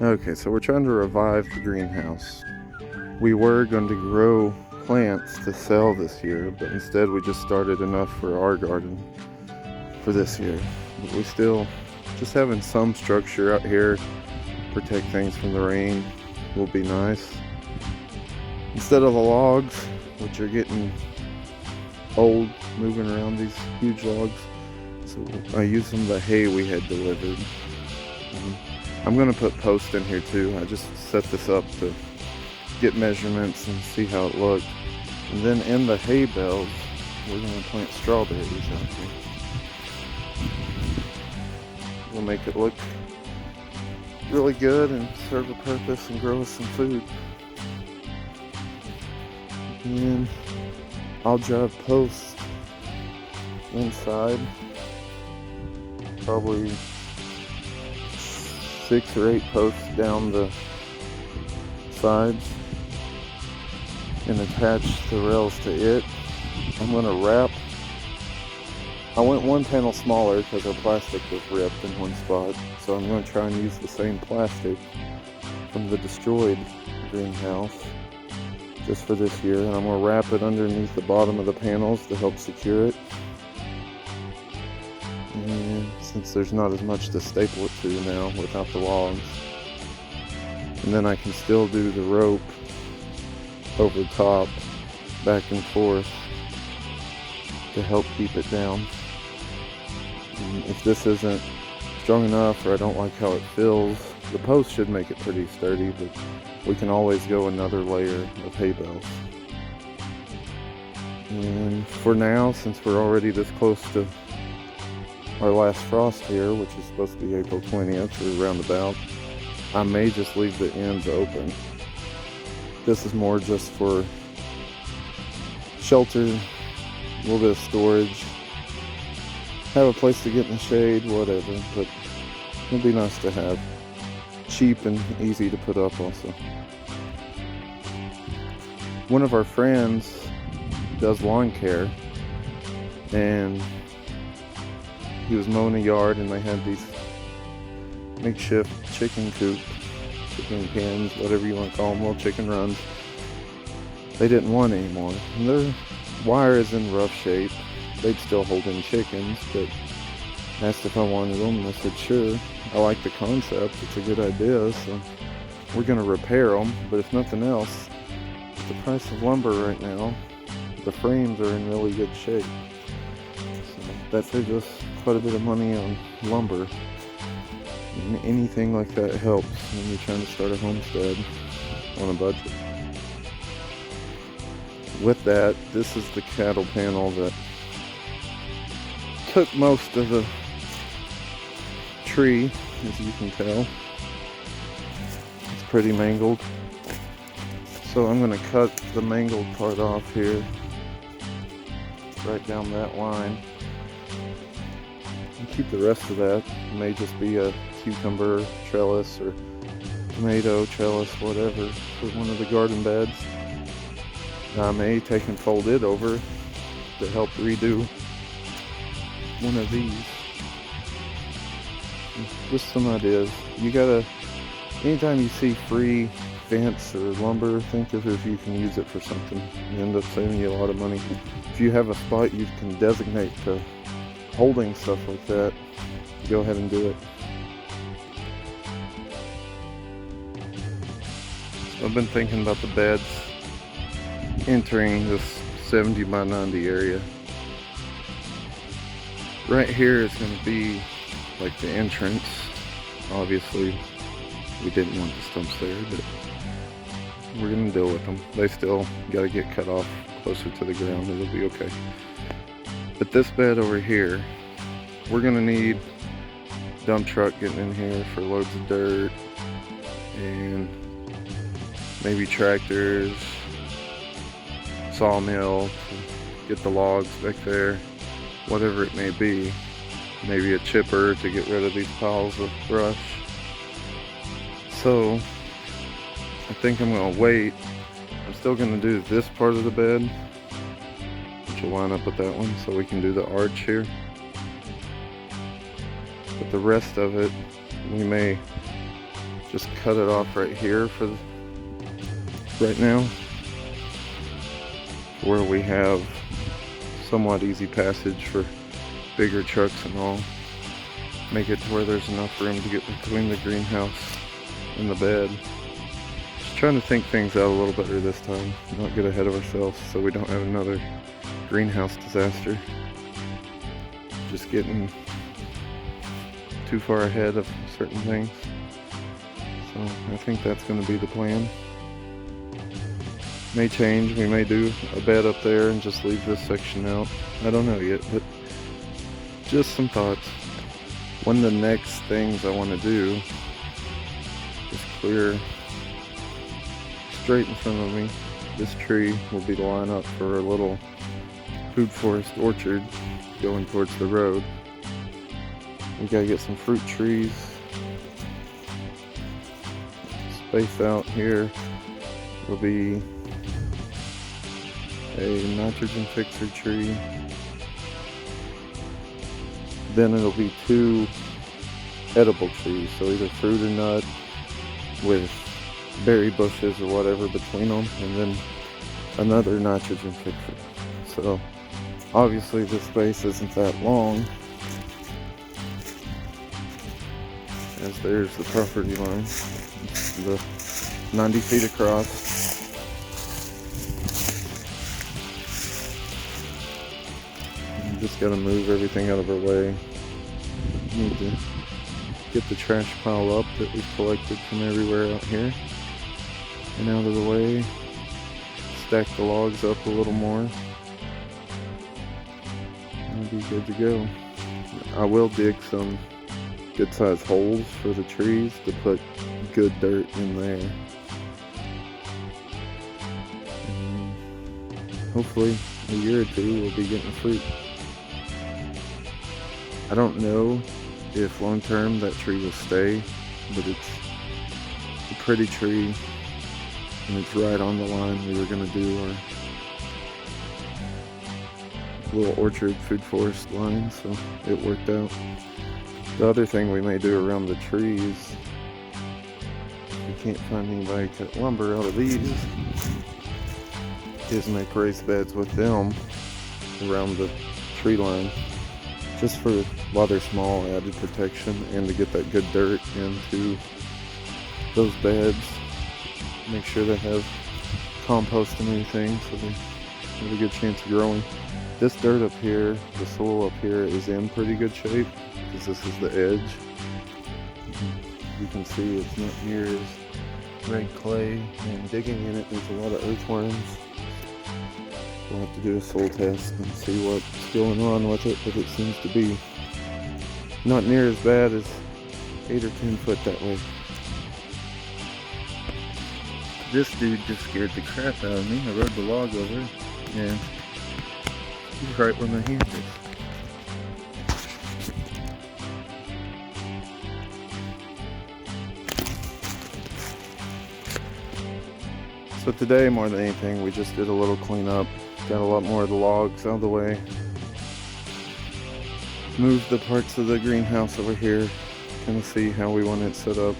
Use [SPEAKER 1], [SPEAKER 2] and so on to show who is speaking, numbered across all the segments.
[SPEAKER 1] Okay, so we're trying to revive the greenhouse. We were going to grow plants to sell this year, but instead we just started enough for our garden for this year. But we still, just having some structure out here, protect things from the rain, will be nice. Instead of the logs, which are getting old, moving around these huge logs, so I used some of the hay we had delivered. I'm gonna put posts in here too. I just set this up to get measurements and see how it looked. And then in the hay bales, we're gonna plant strawberries out here. We'll make it look really good and serve a purpose and grow us some food. And I'll drive posts inside, probably 6 or 8 posts down the sides, and attach the rails to it. I'm going to wrap. I went one panel smaller because our plastic was ripped in one spot, so I'm going to try and use the same plastic from the destroyed greenhouse just for this year, and I'm going to wrap it underneath the bottom of the panels to help secure it. And since there's not as much to staple it to now without the logs, and then I can still do the rope over top, back and forth, to help keep it down. And if this isn't strong enough, or I don't like how it feels, the post should make it pretty sturdy, but we can always go another layer of hay bales. And for now, since we're already this close to our last frost here, which is supposed to be April 20th or roundabout, I may just leave the ends open. This is more just for shelter, a little bit of storage, have a place to get in the shade, whatever, but it'll be nice to have. Cheap and easy to put up also. One of our friends does lawn care, and he was mowing a yard, and they had these makeshift chicken coop, chicken pens, whatever you want to call them, little chicken runs. They didn't want anymore, and their wire is in rough shape. They'd still hold in chickens, but asked if I wanted them, and I said sure. I like the concept, it's a good idea, so we're going to repair them, but if nothing else, with the price of lumber right now, the frames are in really good shape. So that saves us quite a bit of money on lumber. And anything like that helps when you're trying to start a homestead on a budget. With that, this is the cattle panel that took most of the tree, as you can tell. It's pretty mangled. So I'm going to cut the mangled part off here, right down that line, and keep the rest of that. It may just be a cucumber trellis or tomato trellis, whatever, for one of the garden beds. I may take and fold it over to help redo one of these. Just some ideas. You gotta, anytime you see free fence or lumber, think of if you can use it for something. You end up saving you a lot of money. If you have a spot you can designate to holding stuff like that, go ahead and do it. So I've been thinking about the beds entering this 70 by 90 area. Right here is going to be like the entrance. Obviously we didn't want the stumps there, but we're going to deal with them. They still got to get cut off closer to the ground. It'll be okay. But this bed over here, we're going to need dump truck getting in here for loads of dirt, and maybe tractors, sawmill to get the logs back there, whatever it may be. Maybe a chipper to get rid of these piles of brush. So I think I'm going to wait. I'm still going to do this part of the bed, which will line up with that one, so we can do the arch here. But the rest of it, we may just cut it off right here for right now, where we have somewhat easy passage for bigger trucks and all. Make it to where there's enough room to get between the greenhouse and the bed. Just trying to think things out a little better this time, not get ahead of ourselves so we don't have another greenhouse disaster. Just getting too far ahead of certain things. So I think that's going to be the plan. May change, we may do a bed up there and just leave this section out. I don't know yet, but just some thoughts. One of the next things I want to do is clear straight in front of me. This tree will be the line up for a little food forest orchard going towards the road. We gotta get some fruit trees spaced out. Here will be a nitrogen fixer tree. Then it'll be 2 edible trees, so either fruit or nut with berry bushes or whatever between them, and then another nitrogen fixer. So obviously this space isn't that long, as there's the property line. It's the 90 feet across. Just gotta move everything out of our way. Need to get the trash pile up that we've collected from everywhere out here and out of the way. Stack the logs up a little more. We'll be good to go. I will dig some good sized holes for the trees to put good dirt in there. And hopefully a year or two we'll be getting fruit. I don't know if long term that tree will stay, but it's a pretty tree and it's right on the line. We were going to do our little orchard food forest line, so it worked out. The other thing we may do around the trees, if we can't find anybody to cut lumber out of these, is make raised beds with them around the tree line. Just for, while they're small, added protection, and to get that good dirt into those beds. Make sure they have compost and everything, so they have a good chance of growing. This dirt up here, the soil up here, is in pretty good shape, because this is the edge. You can see it's not near as red clay, and digging in it, there's a lot of earthworms. We'll have to do a soil test and see what's going on with it, but it seems to be not near as bad as 8 or 10 foot that way. This dude just scared the crap out of me. I rode the log over and he's right where my hand is. So today, more than anything, we just did a little cleanup. Got a lot more of the logs out of the way. Moved the parts of the greenhouse over here. Kind of see how we want it set up.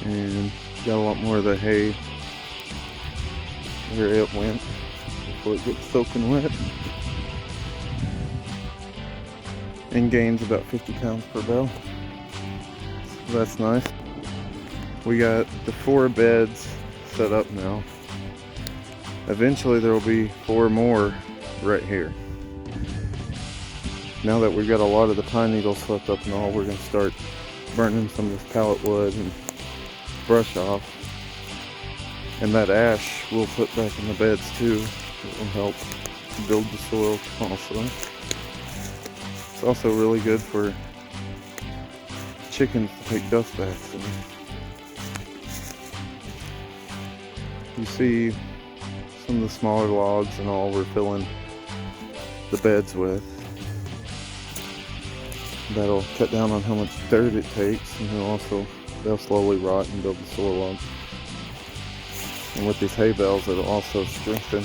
[SPEAKER 1] And got a lot more of the hay where it went before it gets soaking wet. And gains about 50 pounds per bale. So that's nice. We got the 4 beds set up now. Eventually there will be 4 more right here. Now that we've got a lot of the pine needles swept up and all, we're going to start burning some of this pallet wood and brush off. And that ash we'll put back in the beds too. It will help build the soil also. It's also really good for chickens to take dust baths in. You see some of the smaller logs and all we're filling the beds with. That'll cut down on how much dirt it takes, and they'll slowly rot and build the soil up. And with these hay bales, it'll also strengthen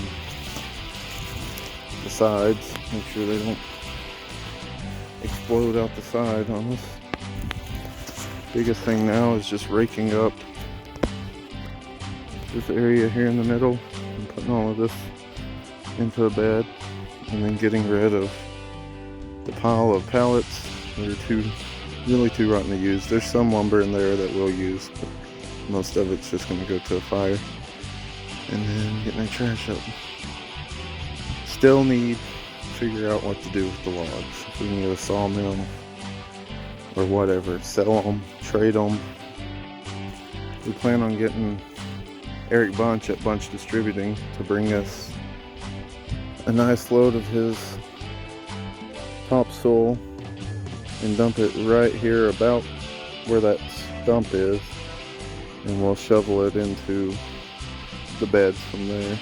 [SPEAKER 1] the sides, make sure they don't explode out the side on us. Biggest thing now is just raking up this area here in the middle and putting all of this into a bed, and then getting rid of the pile of pallets that are really too rotten to use. There's some lumber in there that we'll use, but most of it's just going to go to a fire. And then getting the trash up. Still need to figure out what to do with the logs. If we can get a sawmill or whatever, sell them, trade them. We plan on getting Eric Bunch at Bunch Distributing to bring us a nice load of his topsoil and dump it right here about where that stump is, and we'll shovel it into the beds from there.